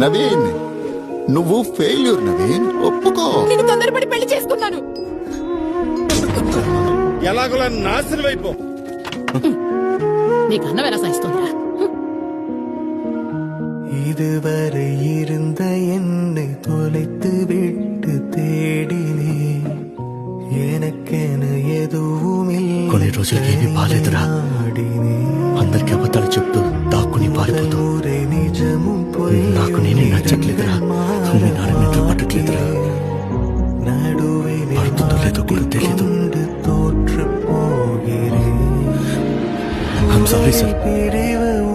నవీన్, నువ్వు ఫెయిల్యూర్ నవీన్, ఒప్పుకో. నేను తొందరపడి పెళ్లి చేసుకున్నాను. ఎలాగోలా నాశనం అయిపో. నీకు అన్నవేనా సహిస్తుందా? இதுவரை இருந்த என்னை தொலைத்து விட்டு தேடினே எனக்கென ఎదుவும் కొన్ని రోజులకి ఏమీ బాలేదురా. అందరికి అబద్ధాలు చెప్తూ దాక్కుని పారిపోతూ నాకు నేనే నచ్చట్లేదురా. మీ నాన్న నిద్ర పట్టట్లేదురా. పడుతుందో లేదో కూడా తెలీదు. I'm sorry, sir.